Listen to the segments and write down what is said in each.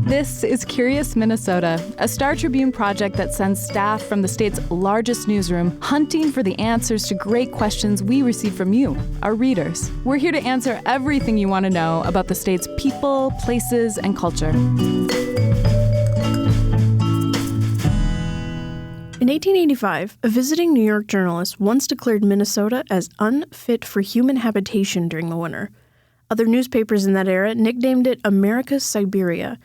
This is Curious Minnesota, a Star Tribune project that sends staff from the state's largest newsroom hunting for the answers to great questions we receive from you, our readers. We're here to answer everything you want to know about the state's people, places, and culture. In 1885, a visiting New York journalist once declared Minnesota as unfit for human habitation during the winter. Other newspapers in that era nicknamed it America's Siberia.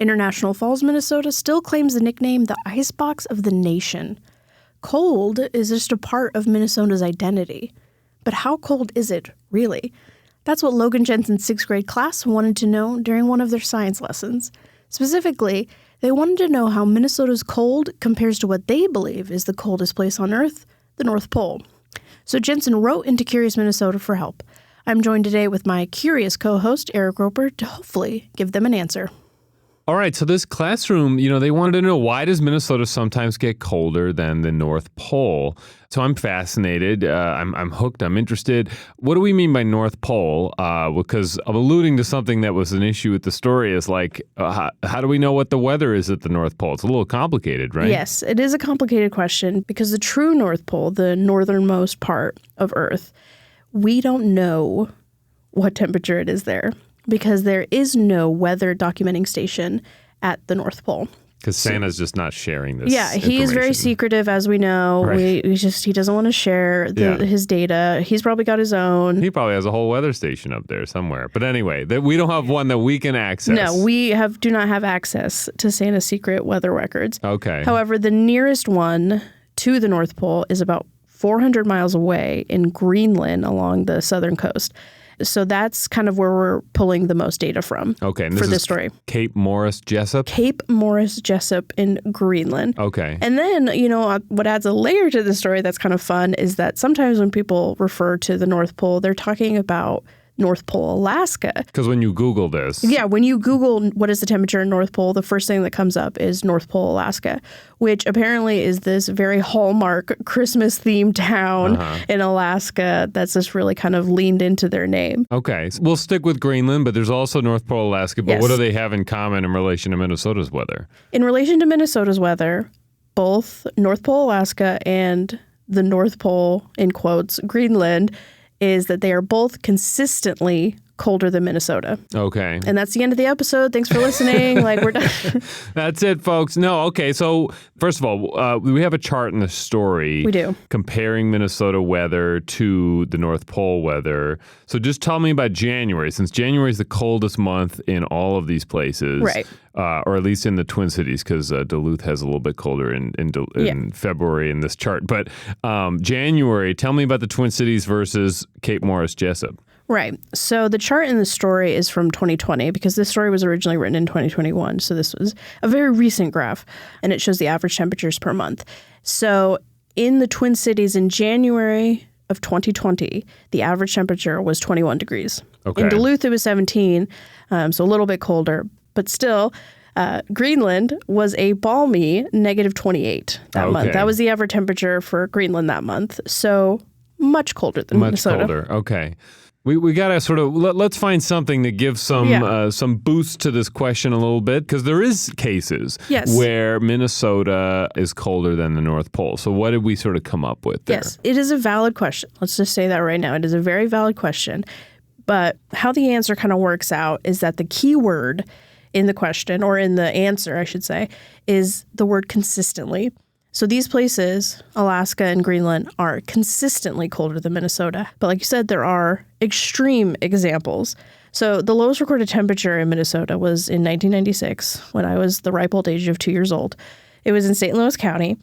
International Falls, Minnesota still claims the nickname the icebox of the nation. Cold is just a part of Minnesota's identity. But how cold is it, really? That's what Logan Jensen's 6th grade class wanted to know during one of their science lessons. Specifically, they wanted to know how Minnesota's cold compares to what they believe is the coldest place on Earth, the North Pole. So Jensen wrote into Curious Minnesota for help. I'm joined today with my curious co-host, Eric Roper, to hopefully give them an answer. All right, so this classroom, they wanted to know, why does Minnesota sometimes get colder than the North Pole? So I'm fascinated. I'm hooked. I'm interested. What do we mean by North Pole? Because I'm alluding to something that was an issue with the story is like, how do we know what the weather is at the North Pole? It's a little complicated, right? Yes, it is a complicated question because the true North Pole, the northernmost part of Earth, we don't know what temperature it is there, because there is no weather documenting station at the North Pole. Because Santa's just not sharing this. Yeah, he is very secretive, as we know. Right. He doesn't want to share his data. He's probably got his own. He probably has a whole weather station up there somewhere. But anyway, we don't have one that we can access. No, we do not have access to Santa's secret weather records. Okay. However, the nearest one to the North Pole is about 400 miles away in Greenland along the southern coast. So that's kind of where we're pulling the most data from for this story. Cape Morris Jesup? Cape Morris Jesup in Greenland. Okay. And then, what adds a layer to the story that's kind of fun is that sometimes when people refer to the North Pole, they're talking about North Pole, Alaska. Because when you Google this. Yeah, when you Google what is the temperature in North Pole, the first thing that comes up is North Pole, Alaska, which apparently is this very hallmark Christmas-themed town in Alaska that's just really kind of leaned into their name. Okay. So we'll stick with Greenland, but there's also North Pole, Alaska. But What do they have in common in relation to Minnesota's weather? In relation to Minnesota's weather, both North Pole, Alaska and the North Pole, in quotes, Greenland, is that they are both consistently colder than Minnesota. Okay. And that's the end of the episode. Thanks for listening. We're done. That's it, folks. No, okay. So first of all, we have a chart in the story. We do. Comparing Minnesota weather to the North Pole weather. So just tell me about January, since January is the coldest month in all of these places. Right. Or at least in the Twin Cities, because Duluth has a little bit colder in February in this chart. But January, tell me about the Twin Cities versus Cape Morris Jesup. Right. So the chart in the story is from 2020 because this story was originally written in 2021. So this was a very recent graph, and it shows the average temperatures per month. So in the Twin Cities in January of 2020, the average temperature was 21 degrees. Okay. In Duluth, it was 17, so a little bit colder. But still, Greenland was a balmy negative 28 that month. That was the average temperature for Greenland that month. So much colder than Minnesota. Much colder. Okay. We got to sort of, let's find something that gives some boost to this question a little bit, because there is cases where Minnesota is colder than the North Pole. So what did we sort of come up with there? Yes, it is a valid question. Let's just say that right now. It is a very valid question. But how the answer kind of works out is that the key word in the question, or in the answer, I should say, is the word consistently. So these places, Alaska and Greenland, are consistently colder than Minnesota. But like you said, there are extreme examples. So the lowest recorded temperature in Minnesota was in 1996, when I was the ripe old age of 2 years old. It was in St. Louis County,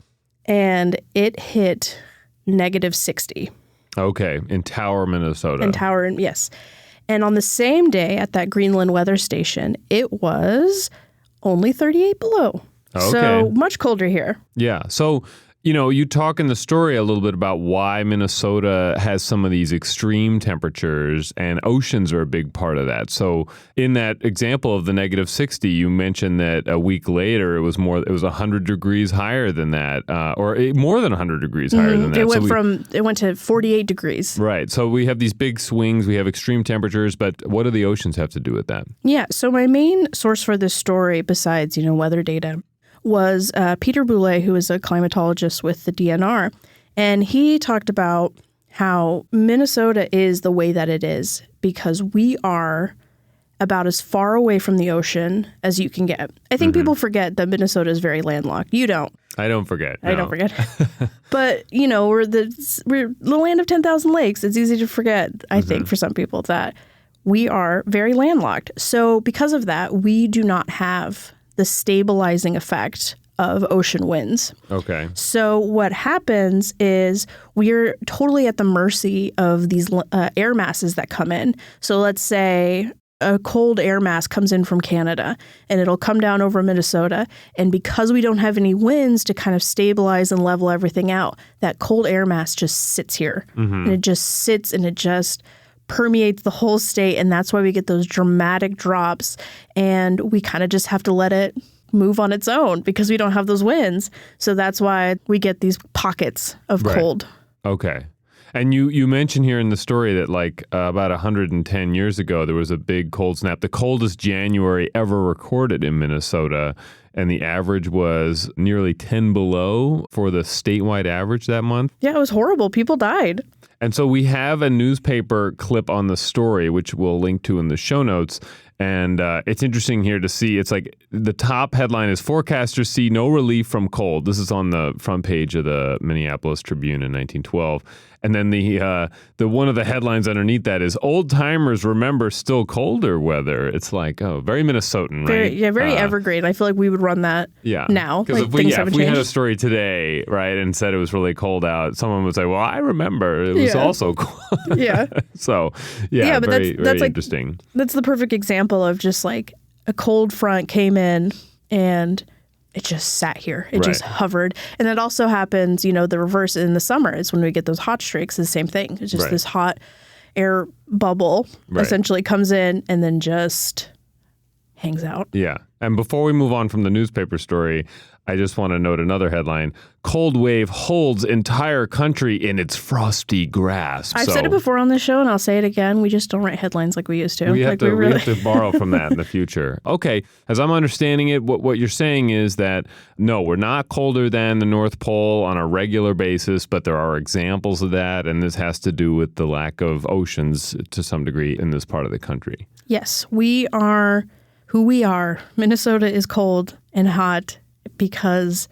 and it hit negative 60. Okay, in Tower, Minnesota. In Tower, yes. And on the same day at that Greenland weather station, it was only 38 below. Okay. So much colder here. Yeah. So, You talk in the story a little bit about why Minnesota has some of these extreme temperatures, and oceans are a big part of that. So in that example of the -60, you mentioned that a week later it was 100 degrees higher than that, or more than 100 degrees higher than that. It went to 48 degrees. Right. So we have these big swings. We have extreme temperatures, but what do the oceans have to do with that? Yeah. So my main source for this story, besides, weather data, was Peter Boulay, who is a climatologist with the DNR. And he talked about how Minnesota is the way that it is because we are about as far away from the ocean as you can get. I think people forget that Minnesota is very landlocked. You don't. I don't forget. I don't forget. But, we're the land of 10,000 lakes. It's easy to forget, I think, for some people, that we are very landlocked. So because of that, we do not have the stabilizing effect of ocean winds. Okay. So what happens is we're totally at the mercy of these air masses that come in. So let's say a cold air mass comes in from Canada and it'll come down over Minnesota. And because we don't have any winds to kind of stabilize and level everything out, that cold air mass just sits here. And it just sits and it just permeates the whole state. And that's why we get those dramatic drops. And we kind of just have to let it move on its own because we don't have those winds. So that's why we get these pockets of cold. Okay. And you mentioned here in the story that about 110 years ago, there was a big cold snap, the coldest January ever recorded in Minnesota. And the average was nearly 10 below for the statewide average that month. Yeah, it was horrible. People died. And so we have a newspaper clip on the story, which we'll link to in the show notes. And it's interesting here to see. It's like the top headline is "Forecasters See No Relief from Cold." This is on the front page of the Minneapolis Tribune in 1912. And then the one of the headlines underneath that is "Old Timers Remember Still Colder Weather." It's like, oh, very Minnesotan, right? Very evergreen. I feel like we would run that now. Because if we had a story today, right, and said it was really cold out, someone would say, well, I remember it was also cold. Yeah. So, but very interesting. That's the perfect example of just like a cold front came in and it just sat here. It just hovered. And that also happens, the reverse in the summer is when we get those hot streaks. It's the same thing. It's just this hot air bubble essentially comes in and then just hangs out. Yeah. And before we move on from the newspaper story, I just want to note another headline. Cold wave holds entire country in its frosty grasp. I've said it before on this show, and I'll say it again. We just don't write headlines like we used to. We have to borrow from that in the future. Okay. As I'm understanding it, what you're saying is that, no, we're not colder than the North Pole on a regular basis, but there are examples of that, and this has to do with the lack of oceans to some degree in this part of the country. Yes, we are who we are. Minnesota is cold and hot because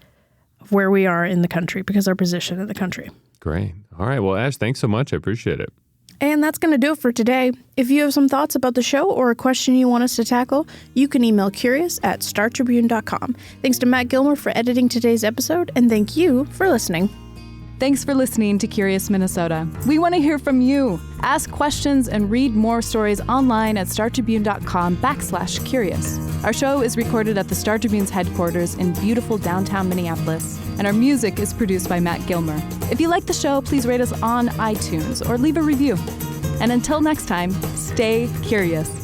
of where we are in the country, because our position in the country. Great. All right. Well, Ash, thanks so much. I appreciate it. And that's going to do it for today. If you have some thoughts about the show or a question you want us to tackle, you can email curious@startribune.com. Thanks to Matt Gilmer for editing today's episode, and thank you for listening. Thanks for listening to Curious Minnesota. We want to hear from you. Ask questions and read more stories online at startribune.com/curious. Our show is recorded at the Star Tribune's headquarters in beautiful downtown Minneapolis, and our music is produced by Matt Gilmer. If you like the show, please rate us on iTunes or leave a review. And until next time, stay curious.